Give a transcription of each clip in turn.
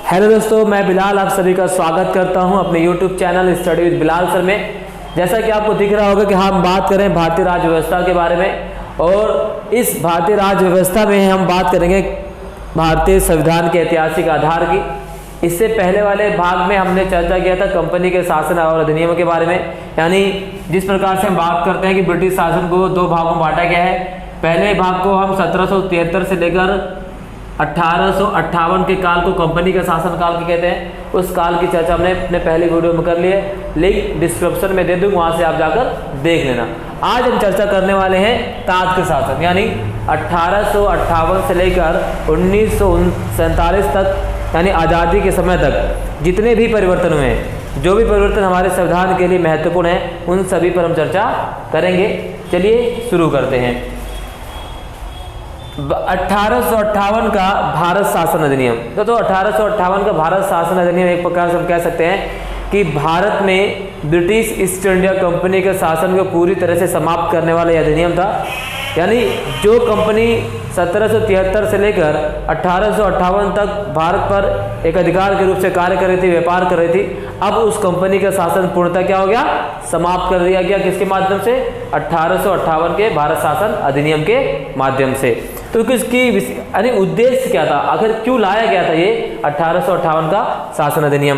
Hello दोस्तों, मैं बिलाल आप सभी का स्वागत करता हूं अपने YouTube channel study with Bilal sir में। जैसा कि आपको दिख रहा होगा कि हम बात करें भारतीय राज्य व्यवस्था के बारे में, और इस भारतीय राज्य व्यवस्था में हम बात करेंगे भारतीय संविधान के ऐतिहासिक आधार की। इससे पहले वाले भाग में हमने चर्चा किया था कंपनी के शासन और अधिनियम के बारे में, यानी जिस प्रकार से हम बात करते हैं कि ब्रिटिश शासन को दो भागों में बांटा गया है। पहले भाग को हम 1773 से लेकर 1858 के काल को कंपनी का शासन काल के कहते हैं। उस काल की चर्चा हमने अपने पहले वीडियो में कर ली है, लिंक डिस्क्रिप्शन में दे दूंगा, वहां से आप जाकर देख लेना। आज हम चर्चा करने वाले हैं ताज के शासन, यानी 1858 से लेकर 1947 तक, यानी आज़ादी के समय तक जितने भी परिवर्तन हुए हैं, जो भी परिवर्तन हमारे संविधान के लिए महत्वपूर्ण है, उन सभी पर हम चर्चा करेंगे। चलिए शुरू करते हैं। 1858 का भारत शासन अधिनियम। तो 1858 का भारत शासन अधिनियम एक प्रकार से हम कह सकते हैं कि भारत में ब्रिटिश ईस्ट इंडिया कंपनी के शासन को पूरी तरह से समाप्त करने वाला यह अधिनियम था। यानी जो कंपनी 1773 से लेकर 1858 तक भारत पर एक अधिकार के रूप से कार्य कर रही थी, व्यापार कर रही थी, अब उस कंपनी का शासन पूर्णतः क्या हो गया, समाप्त कर दिया गया। किसके माध्यम से? 1858 के भारत शासन अधिनियम के माध्यम से। तो किसकी यानी उद्देश्य क्या था, आखिर क्यों लाया गया था ये 1858 का शासन अधिनियम?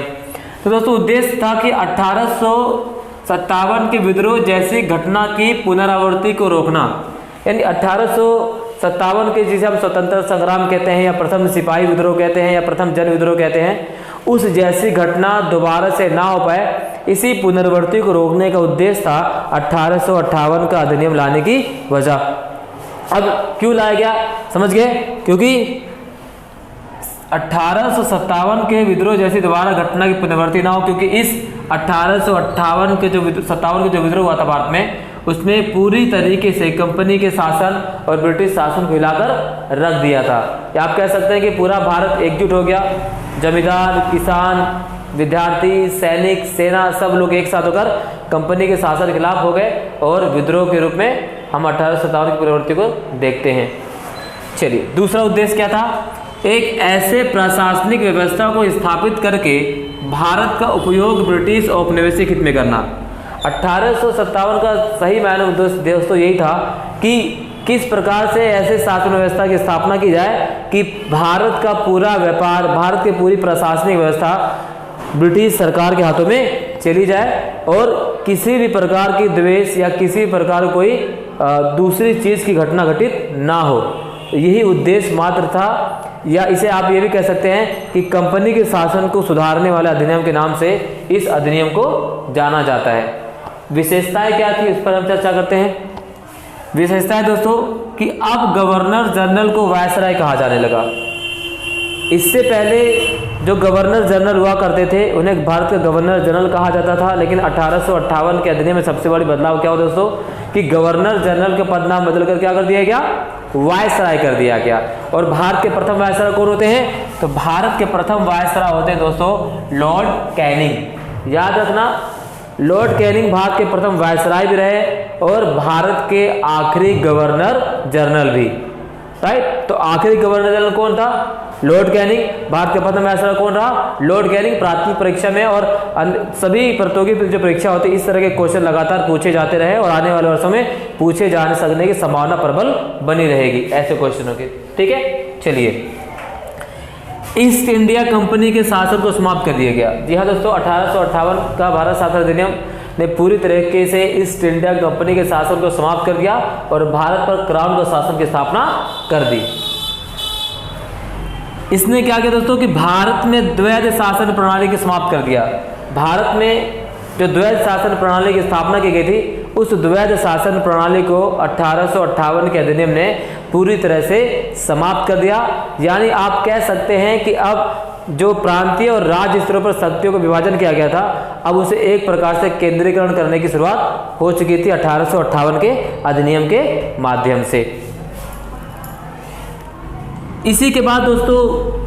तो दोस्तों उद्देश्य था कि 1857 के विद्रोह जैसी घटना की पुनरावृत्ति को रोकना। यानी 1857 के जिसे हम स्वतंत्रता संग्राम कहते हैं, या प्रथम सिपाही विद्रोह कहते हैं, या प्रथम जन विद्रोह कहते हैं, उस जैसी घटना दोबारा से ना हो पाए, इसी पुनरावृत्ति को रोकने का उद्देश्य था 1858 का अधिनियम लाने की वजह। अब क्यों लाया गया, समझ गए? क्योंकि 1857 के विद्रोह जैसी दोबारा घटना की पुनरावृत्ति ना हो, क्योंकि इस 1858 के जो 57 के जो विद्रोह हुआ था भारत में, उसमें पूरी तरीके से कंपनी के शासन और ब्रिटिश शासन को हिलाकर रख दिया था। या आप कह सकते हैं कि पूरा भारत एकजुट हो गया। जमींदार, किसान, विद्यार्थी, सैनिक, सेना, सब लोग एक साथ होकर कंपनी के शासन के खिलाफ हो गए, और विद्रोह के रूप में हम 1857 की प्रवृत्ति को देखते हैं। चलिए, दूसरा उद्देश्य क्या था? एक ऐसे प्रशासनिक व्यवस्था को स्थापित करके भारत का उपयोग ब्रिटिश औपनिवेशिक हित में करना। 1857 का सही मायने में दोस्तों यही था कि किस प्रकार से ऐसे शासन व्यवस्था की स्थापना की जाए कि भारत का पूरा व्यापार, भारत की पूरी प्रशासनिक व्यवस्था ब्रिटिश सरकार के हाथों में चली जाए, और किसी भी प्रकार की द्वेष या किसी भी प्रकार कोई दूसरी चीज़ की घटना घटित ना हो। यही उद्देश्य मात्र था, या इसे आप ये भी कह सकते हैं कि कंपनी के शासन को सुधारने वाले अधिनियम के नाम से इस अधिनियम को जाना जाता है। विशेषताएं क्या थी, इस पर हम चर्चा करते हैं। विशेषताएं दोस्तों कि अब गवर्नर जनरल को वायसराय कहा जाने लगा। इससे पहले जो गवर्नर जनरल हुआ करते थे उन्हें भारत का गवर्नर जनरल कहा जाता था, लेकिन 1858 के अधिनियम में सबसे बड़ी बदलाव क्या हो दोस्तों कि गवर्नर जनरल का पद नाम बदलकर क्या कर दिया गया, वायसराय कर दिया गया। और भारत के प्रथम वायसराय कौन होते हैं? तो भारत के प्रथम वायसराय होते हैं दोस्तों लॉर्ड कैनिंग। याद रखना, लॉर्ड कैनिंग भारत के प्रथम वायसराय भी रहे और भारत के आखिरी गवर्नर जनरल भी, राइट। तो आखिरी गवर्नर जनरल कौन था? Lord Canning. भारत के प्रथम वायसराय कौन रहा? Lord Canning. प्राथमिक परीक्षा में और सभी प्रतियोगी जो परीक्षा होती है, इस तरह के क्वेश्चन लगातार पूछे जाते रहे, और आने वाले वर्षों में पूछे जाने सकने की संभावना प्रबल बनी रहेगी ऐसे क्वेश्चनों की। ठीक है, चलिए। ईस्ट इंडिया कंपनी के शासन को समाप्त कर दिया गया। जी हाँ दोस्तों, 1858 का भारत शासन अधिनियम ने पूरी तरीके से ईस्ट इंडिया कंपनी के शासन को समाप्त कर दिया और भारत पर क्राउन का शासन की स्थापना कर दी। इसने क्या किया दोस्तों कि भारत में द्वैध शासन प्रणाली को समाप्त कर दिया। भारत में जो द्वैध शासन प्रणाली की स्थापना की गई थी, उस द्वैध शासन प्रणाली को 1858 के अधिनियम ने पूरी तरह से समाप्त कर दिया। यानी आप कह सकते हैं कि अब जो प्रांतीय और राज्य स्तरों पर शक्तियों का विभाजन किया गया था, अब उसे एक प्रकार से केंद्रीकरण करने की शुरुआत हो चुकी थी 1858 के अधिनियम के माध्यम से। इसी के बाद दोस्तों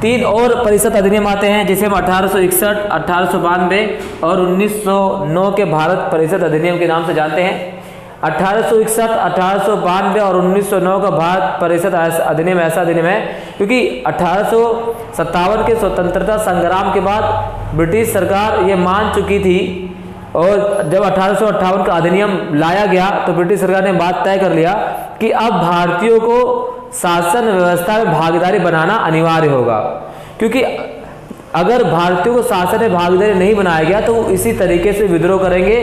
3 और परिषद अधिनियम आते हैं, जिसे हम 1861, 1892 और 1909 के भारत परिषद अधिनियम के नाम से जानते हैं। 1861, 1892 और 1909 का भारत परिषद अधिनियम ऐसा अधिनियम है क्योंकि 1857 के स्वतंत्रता संग्राम के बाद ब्रिटिश सरकार ये मान चुकी थी, और जब 1858 का अधिनियम लाया गया तो ब्रिटिश सरकार ने बात तय कर लिया कि अब भारतीयों को शासन व्यवस्था में भागीदारी बनाना अनिवार्य होगा, क्योंकि अगर भारतीयों को शासन में भागीदारी नहीं बनाया गया तो वो इसी तरीके से विद्रोह करेंगे।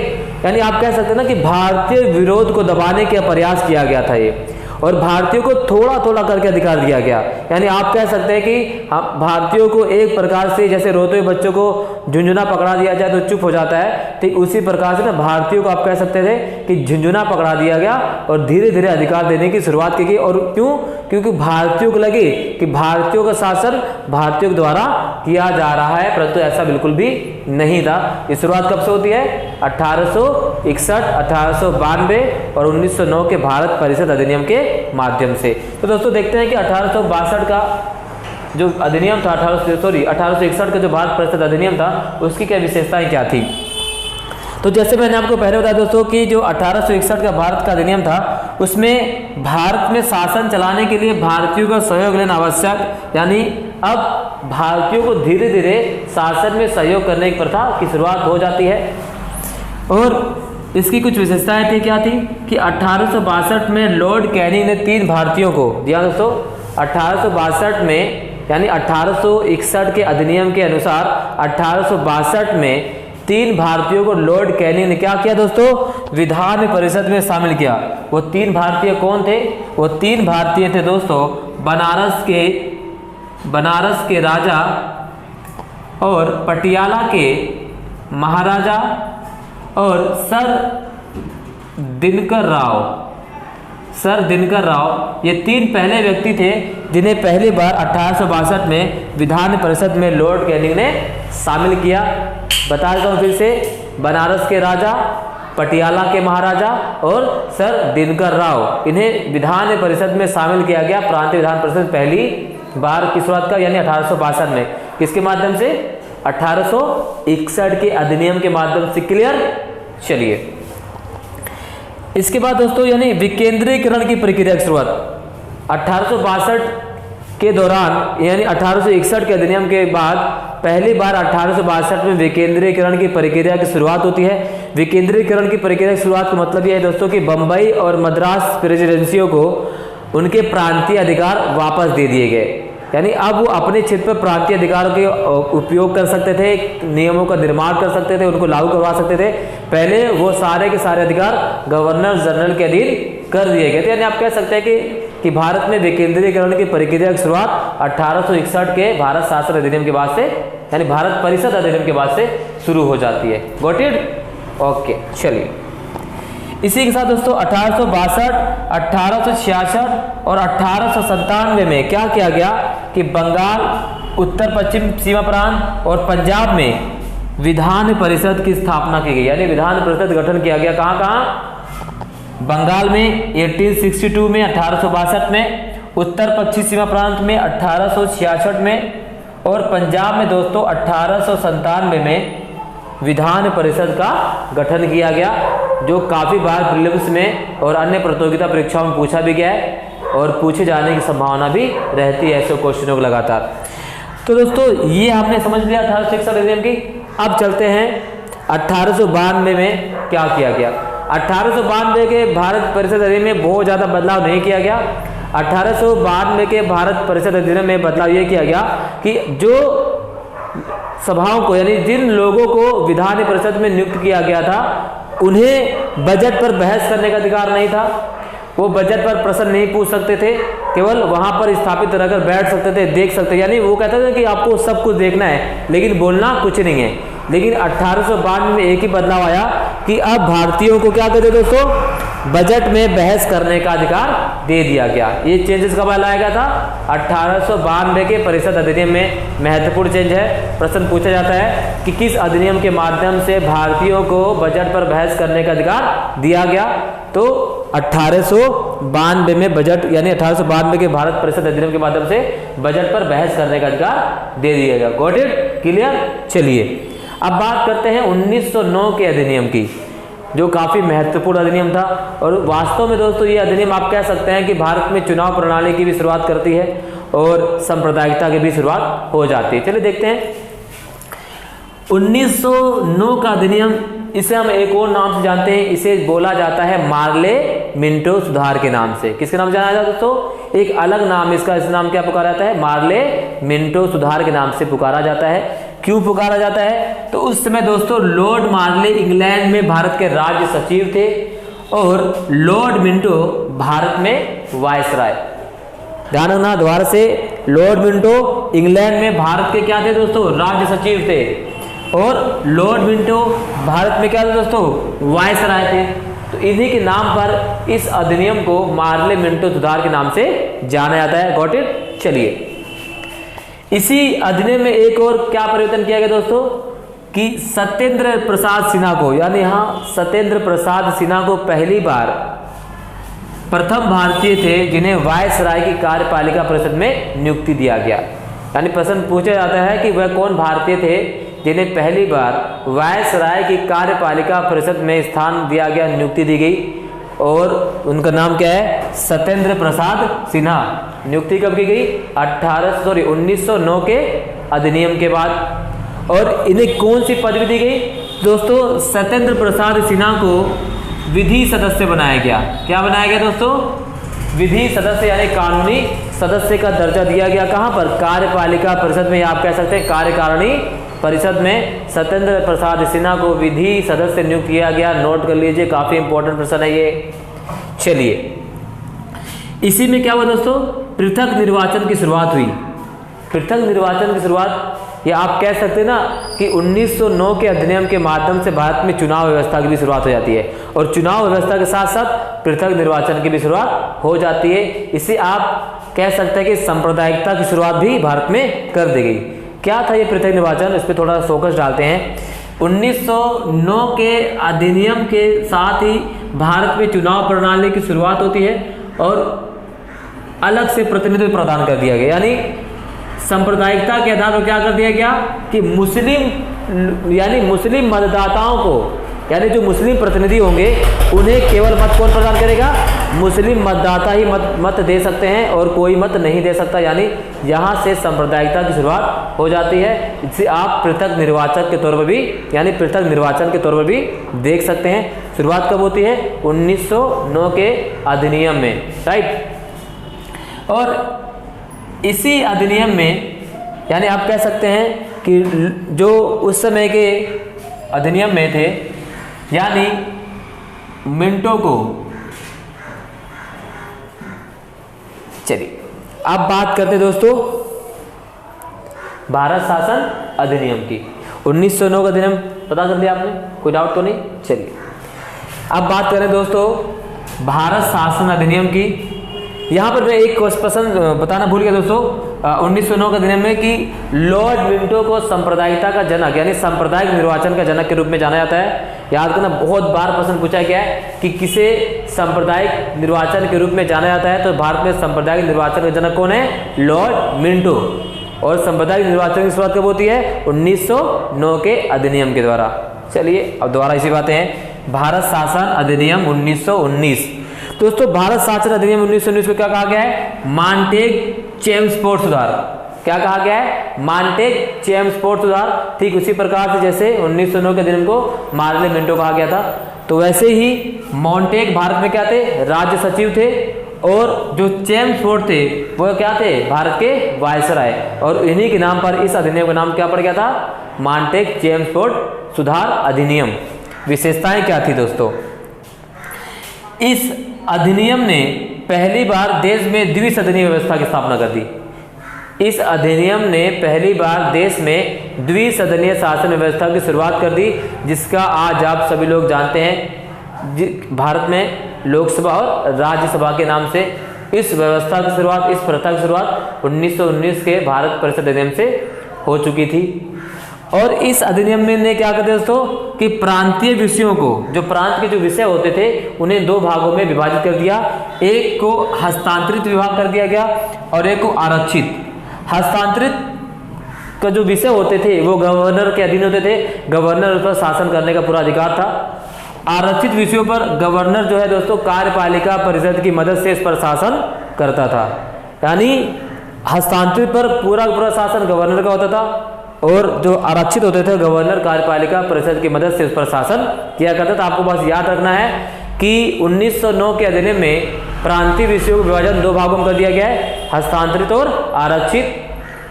यानी आप कह सकते हैं ना कि भारतीय विरोध को दबाने का प्रयास किया गया था ये, और भारतीयों को थोड़ा थोड़ा करके अधिकार दिया गया। यानी आप कह सकते हैं कि भारतीयों को एक प्रकार से जैसे रोते हुए बच्चों को झुंझुना पकड़ा दिया जाए तो चुप हो जाता है, ठीक उसी प्रकार से ना भारतीयों को आप कह सकते थे कि झुंझुना पकड़ा दिया गया और धीरे धीरे अधिकार देने की शुरुआत की गई। और क्यों? क्योंकि भारतीयों को लगे कि भारतीयों का शासन भारतीयों के द्वारा किया जा रहा है, परंतु ऐसा बिल्कुल भी नहीं था। ये शुरुआत कब से होती है? 1861, 1892 और 1909 के भारत परिषद अधिनियम के माध्यम से। तो दोस्तों देखते हैं कि 1862 का जो अधिनियम था, 1861 का जो भारत परिषद अधिनियम था उसकी क्या विशेषताएं क्या थी। तो जैसे मैंने आपको पहले बताया दोस्तों कि जो 1861 का भारत का अधिनियम था उसमें भारत में शासन चलाने के लिए भारतीयों का सहयोग लेना आवश्यक, यानी अब भारतीयों को धीरे धीरे शासन में सहयोग करने की प्रथा की शुरुआत हो जाती है। और इसकी कुछ विशेषताएं थी, क्या थी कि 1862 में लॉर्ड कैनिंग ने 3 भारतीयों को दिया दोस्तों। 1862 में यानी 1861 के अधिनियम के अनुसार 1862 में 3 भारतीयों को लॉर्ड कैनिंग ने क्या किया दोस्तों? विधान परिषद में शामिल किया। वो 3 भारतीय कौन थे? वो 3 भारतीय थे दोस्तों बनारस के राजा और पटियाला के महाराजा और सर दिनकर राव। ये 3 पहले व्यक्ति थे जिन्हें पहली बार 1862 में विधान परिषद में लॉर्ड कैनिंग ने शामिल किया। बता देता हूँ फिर से, बनारस के राजा, पटियाला के महाराजा और सर दिनकर राव, इन्हें विधान परिषद में शामिल किया गया। प्रांतीय विधान परिषद पहली बार की शुरुआत का यानी 1862 में। किसके माध्यम से? 1861 के अधिनियम के माध्यम से। क्लियर? चलिए इसके बाद दोस्तों यानी विकेंद्रीकरण की प्रक्रिया की शुरुआत 1862 के दौरान, यानी 1861 के अधिनियम के बाद पहली बार 1862 में विकेंद्रीकरण की प्रक्रिया की शुरुआत होती है। विकेंद्रीकरण की प्रक्रिया की शुरुआत का मतलब यह है दोस्तों कि बंबई और मद्रास प्रेसिडेंसियों को उनके प्रांतीय अधिकार वापस दे दिए गए। यानी अब वो अपने क्षेत्र पर प्रांतीय अधिकारों के उपयोग कर सकते थे, नियमों का निर्माण कर सकते थे, उनको लागू करवा सकते थे। पहले वो सारे के सारे अधिकार गवर्नर जनरल के अधीन कर दिए गए थे। यानी आप कह सकते हैं कि भारत में विकेंद्रीकरण की प्रक्रिया की शुरुआत 1861 के भारत शासन अधिनियम के बाद से, यानी भारत परिषद अधिनियम के बाद से शुरू हो जाती है। Got it? ओके, चलिए इसी के साथ दोस्तों 1862, 1866 और 1897 में क्या किया गया कि बंगाल, उत्तर पश्चिम सीमा प्रांत और पंजाब में विधान परिषद की स्थापना की गई। यानी विधान परिषद गठन किया गया। कहाँ कहाँ? बंगाल में 1862 में, 1862 में, उत्तर पश्चिम सीमा प्रांत में 1866 में और पंजाब में दोस्तों 1897 में विधान परिषद का गठन किया गया, जो काफ़ी बार प्रीलिम्स में और अन्य प्रतियोगिता परीक्षाओं में पूछा भी गया है और पूछे जाने की संभावना भी रहती है ऐसे क्वेश्चनों को लगातार। तो दोस्तों ये हमने समझ लिया 1861 अधिनियम की। अब चलते हैं 1892 में क्या किया गया। 1892 के भारत परिषद अधिनियम में बहुत ज़्यादा बदलाव नहीं किया गया। 1892 के भारत परिषद अधिनियम में बदलाव ये किया गया कि जो सभाओं को, यानी जिन लोगों को विधान परिषद में नियुक्त किया गया था उन्हें बजट पर बहस करने का अधिकार नहीं था। वो बजट पर प्रश्न नहीं पूछ सकते थे, केवल वहां पर स्थापित रहकर बैठ सकते थे, देख सकते। यानी वो कहते थे कि आपको सब कुछ देखना है लेकिन बोलना कुछ नहीं है। लेकिन 1892 में एक ही बदलाव आया कि अब भारतीयों को क्या कहते दोस्तों? बजट में बहस करने का अधिकार दे दिया गया। ये चेंजेस कब लाया गया था? 1892 के परिषद अधिनियम में। महत्वपूर्ण चेंज है। प्रश्न पूछा जाता है कि किस अधिनियम के माध्यम से भारतीयों को बजट पर बहस करने का अधिकार दिया गया? तो 1892 में बजट, यानी 1892 के भारत परिषद अधिनियम के माध्यम से बजट पर बहस करने का अधिकार दे दिया गया। Got it? क्लियर? चलिए अब बात करते हैं 1909 के अधिनियम की। जो काफ़ी महत्वपूर्ण अधिनियम था। और वास्तव में दोस्तों ये अधिनियम आप कह सकते हैं कि भारत में चुनाव प्रणाली की भी शुरुआत करती है और सांप्रदायिकता की भी शुरुआत हो जाती है। चलिए देखते हैं 1909 का अधिनियम, इसे हम एक और नाम से जानते हैं, इसे बोला जाता है मार्ले मिंटो सुधार के नाम से। किसके नाम जाना जाता है दोस्तों? एक अलग नाम इसका, इस नाम क्या पुकारा जाता है? मार्ले मिंटो सुधार के नाम से पुकारा जाता है। क्यों पुकारा जाता है? तो उस समय दोस्तों लॉर्ड मार्ले इंग्लैंड में भारत के राज्य सचिव थे और लॉर्ड मिंटो भारत में वायसराय। ध्यान रखना दोबारा से, लॉर्ड मिंटो इंग्लैंड में भारत के क्या थे दोस्तों? राज्य सचिव थे और लॉर्ड मिंटो भारत में क्या थे दोस्तों? वायसराय थे। तो इन्हीं के नाम पर इस अधिनियम को मार्ले मिंटो सुधार के नाम से जाना जाता है। Got it? चलिए इसी अधिनियम में एक और क्या परिवर्तन किया गया दोस्तों कि सत्येंद्र प्रसाद सिन्हा को, यानी यहाँ सत्येंद्र प्रसाद सिन्हा को पहली बार प्रथम भारतीय थे जिन्हें वायसराय की कार्यपालिका परिषद में नियुक्ति दिया गया। यानी प्रश्न पूछा जाता है कि वह कौन भारतीय थे जिन्हें पहली बार वायसराय की कार्यपालिका परिषद में स्थान दिया गया, नियुक्ति दी गई, और उनका नाम क्या है? सत्येंद्र प्रसाद सिन्हा। नियुक्ति कब की गई? 1909 के अधिनियम के बाद। और इन्हें कौन सी पदवी दी गई दोस्तों? सत्येंद्र प्रसाद सिन्हा को विधि सदस्य बनाया गया। क्या बनाया गया दोस्तों? विधि सदस्य, यानी कानूनी सदस्य का दर्जा दिया गया। कहां पर? कार्यपालिका परिषद में, आप कह सकते हैं कार्यकारिणी परिषद में सत्येंद्र प्रसाद सिन्हा को विधि सदस्य नियुक्त किया गया। नोट कर लीजिए, काफी इंपॉर्टेंट प्रश्न है ये। चलिए इसी में क्या हुआ दोस्तों? पृथक निर्वाचन की शुरुआत हुई। पृथक निर्वाचन की शुरुआत, या आप कह सकते हैं ना कि 1909 के अधिनियम के माध्यम से भारत में चुनाव व्यवस्था की भी शुरुआत हो जाती है और चुनाव व्यवस्था के साथ साथ पृथक निर्वाचन की भी शुरुआत हो जाती है। इसे आप कह सकते हैं कि सांप्रदायिकता की शुरुआत भी भारत में कर दी गई। क्या था ये पृथक निर्वाचन? इस पर थोड़ा फोकस डालते हैं। 1909 के अधिनियम के साथ ही भारत में चुनाव प्रणाली की शुरुआत होती है और अलग से प्रतिनिधित्व प्रदान कर दिया गया। यानी सांप्रदायिकता के आधार पर क्या कर दिया गया कि मुस्लिम मतदाताओं को, यानी जो मुस्लिम प्रतिनिधि होंगे उन्हें केवल मत कौन प्रदान करेगा? मुस्लिम मतदाता ही मत दे सकते हैं और कोई मत नहीं दे सकता। यानी यहाँ से सांप्रदायिकता की शुरुआत हो जाती है। इसे आप पृथक निर्वाचन के तौर पर भी, यानी पृथक निर्वाचन के तौर पर भी देख सकते हैं। शुरुआत कब होती है? 1909 के अधिनियम में, राइट। और इसी अधिनियम में, यानी आप कह सकते हैं कि जो उस समय के अधिनियम में थे, यानी मिंटो को, चलिए अब बात करते दोस्तों भारत शासन अधिनियम की। 1909 का अधिनियम पता कर लिया आपने? कोई डाउट तो नहीं? चलिए अब बात करें दोस्तों भारत शासन अधिनियम की। यहाँ पर मैं एक प्रश्न बताना भूल गया दोस्तों 1909 के अधिनियम में कि लॉर्ड मिंटो को सांप्रदायिकता का जनक, यानी सांप्रदायिक निर्वाचन का जनक के रूप में जाना जाता है। याद करना, बहुत बार प्रश्न पूछा गया है कि किसे सांप्रदायिक निर्वाचन के रूप में जाना जाता है। तो भारत में सांप्रदायिक निर्वाचन का जनक कौन है? Lord Minto. और सांप्रदायिक निर्वाचन की शुरुआत कब होती है? 1909 के अधिनियम के द्वारा। चलिए अब दोबारा इसी बातें हैं। भारत शासन अधिनियम 1919। दोस्तों भारत शासन अधिनियम 1919 में क्या कहा गया है? मॉन्टेग चेम्सफोर्ड सुधार। क्या कहा गया है? मॉन्टेग चेम्सफोर्ड सुधार। ठीक उसी प्रकार से जैसे 1909 के अधिनियम को मार्ले मिंटो कहा गया था, तो वैसे ही मॉन्टेग भारत में क्या थे? राज्य सचिव थे। और जो चेम्सफोर्ड थे वो क्या थे? भारत के वायसराय। और इन्हीं के नाम पर इस अधिनियम का नाम क्या पड़ गया था? मॉन्टेग चेम्सफोर्ड सुधार अधिनियम। विशेषताएं क्या थी दोस्तों? इस अधिनियम ने पहली बार देश में द्विसदनीय व्यवस्था की स्थापना कर दी। इस अधिनियम ने पहली बार देश में द्विसदनीय शासन व्यवस्था की शुरुआत कर दी, जिसका आज आप सभी लोग जानते हैं भारत में लोकसभा और राज्यसभा के नाम से। इस व्यवस्था की शुरुआत, इस प्रथा की शुरुआत 1919 के भारत परिषद अधिनियम से हो चुकी थी। और इस अधिनियम में ने क्या करते दोस्तों कि प्रांतीय विषयों को, जो प्रांत के जो विषय होते थे उन्हें दो भागों में विभाजित कर दिया। एक को हस्तांतरित विभाग कर दिया गया और एक को आरक्षित। हस्तांतरित का जो विषय होते थे वो गवर्नर के अधीन होते थे, गवर्नर उस पर शासन करने का पूरा अधिकार था। आरक्षित विषयों पर गवर्नर जो है दोस्तों कार्यपालिका परिषद की मदद से इस पर शासन करता था। यानी हस्तांतरित पर पूरा पूरा शासन गवर्नर का होता था और जो आरक्षित होते थे गवर्नर कार्यपालिका परिषद की मदद से उस पर शासन किया करता था। आपको बस याद रखना है कि 1909 के अधिनियम में प्रांतीय विषयों का विभाजन 2 भागों में कर दिया गया है, हस्तांतरित और आरक्षित।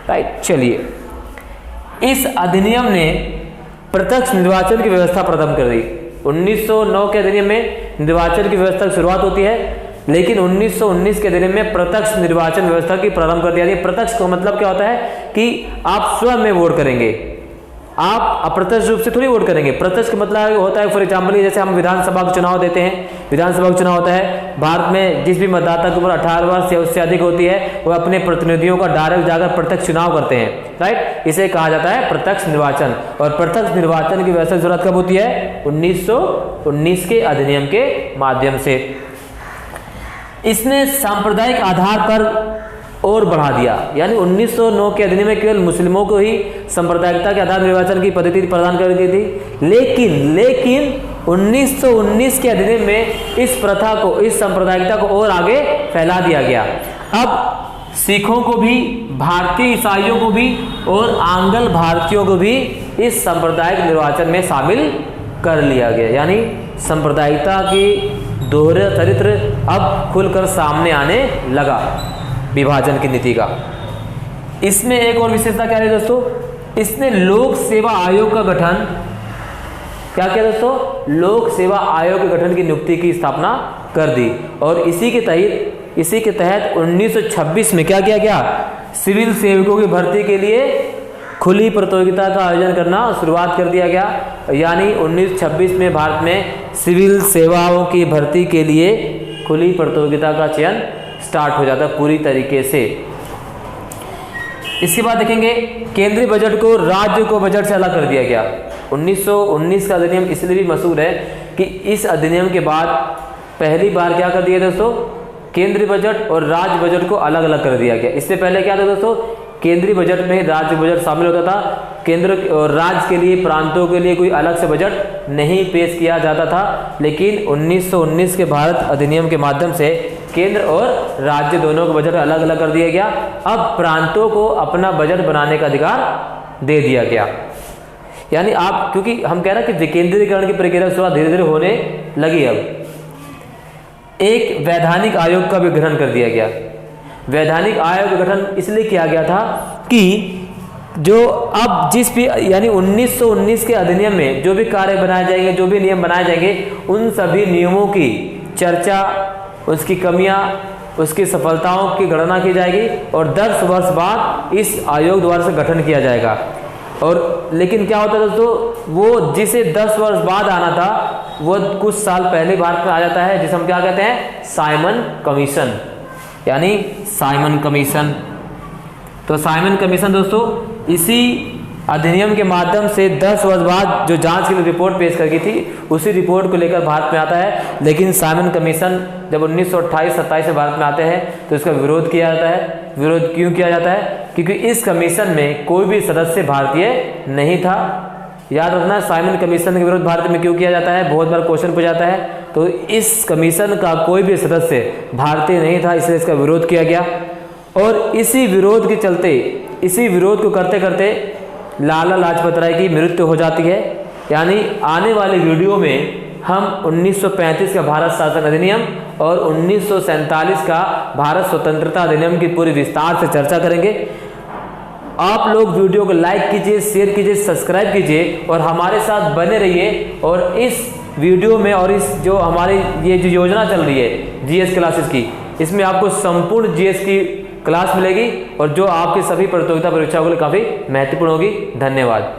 राइट, चलिए, इस अधिनियम ने प्रत्यक्ष निर्वाचन की व्यवस्था प्रदान कर दी। 1909 के अधिनियम में निर्वाचन की व्यवस्था की शुरुआत होती है, लेकिन 1919 के अधिनियम में प्रत्यक्ष निर्वाचन व्यवस्था की प्रारंभ कर दिया गया। प्रत्यक्ष का मतलब क्या होता है कि आप स्वयं में वोट करेंगे, आप अप्रत्यक्ष रूप से थोड़ी वोट करेंगे। प्रत्यक्ष का मतलब होता है, फॉर एग्जाम्पल जैसे हम विधानसभा का चुनाव देते हैं, विधानसभा का चुनाव होता है, भारत में जिस भी मतदाता की उम्र 18 वर्ष या उससे अधिक होती है वह अपने प्रतिनिधियों का डायरेक्ट जाकर प्रत्यक्ष चुनाव करते हैं। राइट, इसे कहा जाता है प्रत्यक्ष निर्वाचन। और प्रत्यक्ष निर्वाचन की व्यवस्था की जरूरत कब होती है? 1919 के अधिनियम के माध्यम से। इसने सांप्रदायिक आधार पर और बढ़ा दिया, यानी 1909 के अधिनियम में केवल मुस्लिमों को ही सांप्रदायिकता के आधार निर्वाचन की पद्धति प्रदान कर दी थी, लेकिन 1919 के अधिनियम में इस प्रथा को, इस सांप्रदायिकता को और आगे फैला दिया गया। अब सिखों को भी, भारतीय ईसाइयों को भी और आंग्ल भारतीयों को भी इस सांप्रदायिक निर्वाचन में शामिल कर लिया गया। यानी सांप्रदायिकता की दोहरा चरित्र अब खुलकर सामने आने लगा विभाजन की नीति का। इसमें एक और विशेषता क्या है दोस्तों? इसने लोक सेवा आयोग का गठन, क्या किया दोस्तों? लोक सेवा आयोग के गठन की नियुक्ति की स्थापना कर दी। और इसी के तहत 1926 में क्या किया गया? सिविल सेवकों की भर्ती के लिए खुली प्रतियोगिता का आयोजन करना शुरुआत कर दिया गया। यानी 1926 में भारत में सिविल सेवाओं की भर्ती के लिए खुली प्रतियोगिता का चयन स्टार्ट हो जाता है पूरी तरीके से। इसके बाद देखेंगे केंद्रीय बजट को राज्य को बजट से अलग कर दिया गया। 1919 का अधिनियम इसलिए भी मशहूर है कि इस अधिनियम के बाद पहली बार क्या कर दिया दोस्तों? केंद्रीय बजट और राज्य बजट को अलग अलग कर दिया गया। इससे पहले क्या था दोस्तों? केंद्रीय बजट में राज्य बजट शामिल होता था। केंद्र और राज्य के लिए, प्रांतों के लिए कोई अलग से बजट नहीं पेश किया जाता था। लेकिन 1919 के भारत अधिनियम के माध्यम से केंद्र और राज्य दोनों का बजट अलग अलग कर दिया गया। अब प्रांतों को अपना बजट बनाने का अधिकार दे दिया गया। यानी आप, क्योंकि हम कह रहे हैं कि विकेंद्रीकरण की प्रक्रिया शुरुआत धीरे धीरे होने लगी। अब एक वैधानिक आयोग का भी गठन कर दिया गया। वैधानिक आयोग का गठन इसलिए किया गया था कि जो अब जिस भी, यानी 1919 के अधिनियम में जो भी कार्य बनाए जाएंगे, जो भी नियम बनाए जाएंगे, उन सभी नियमों की चर्चा, उसकी कमियां, उसकी सफलताओं की गणना की जाएगी और 10 वर्ष बाद इस आयोग द्वारा से गठन किया जाएगा। और लेकिन क्या होता है दोस्तों, वो जिसे 10 वर्ष बाद आना था वो कुछ साल पहले भारत में आ जाता है, जिसे हम क्या कहते हैं? Simon commission. यानी साइमन कमीशन। तो साइमन कमीशन दोस्तों इसी अधिनियम के माध्यम से 10 वर्ष बाद जो जांच के लिए रिपोर्ट पेश कर गई थी, उसी रिपोर्ट को लेकर भारत में आता है। लेकिन साइमन कमीशन जब 1928-27 में भारत में आते हैं तो इसका विरोध किया जाता है। विरोध क्यों किया जाता है? क्योंकि इस कमीशन में कोई भी सदस्य भारतीय नहीं था। याद रखना, साइमन कमीशन के विरोध भारत में क्यों किया जाता है, बहुत बार क्वेश्चन पूछा जाता है। तो इस कमीशन का कोई भी सदस्य भारतीय नहीं था, इसलिए इसका विरोध किया गया। और इसी विरोध के चलते, इसी विरोध को करते करते लाला लाजपत राय की मृत्यु हो जाती है। यानी आने वाले वीडियो में हम 1935 का भारत शासन अधिनियम और 1947 का भारत स्वतंत्रता अधिनियम की पूरी विस्तार से चर्चा करेंगे। आप लोग वीडियो को लाइक कीजिए, शेयर कीजिए, सब्सक्राइब कीजिए और हमारे साथ बने रहिए। और इस वीडियो में और इस जो हमारी ये जो योजना चल रही है जीएस क्लासेस की, इसमें आपको संपूर्ण जीएस की क्लास मिलेगी और जो आपकी सभी प्रतियोगिता परीक्षाओं के लिए काफ़ी महत्वपूर्ण होगी। धन्यवाद।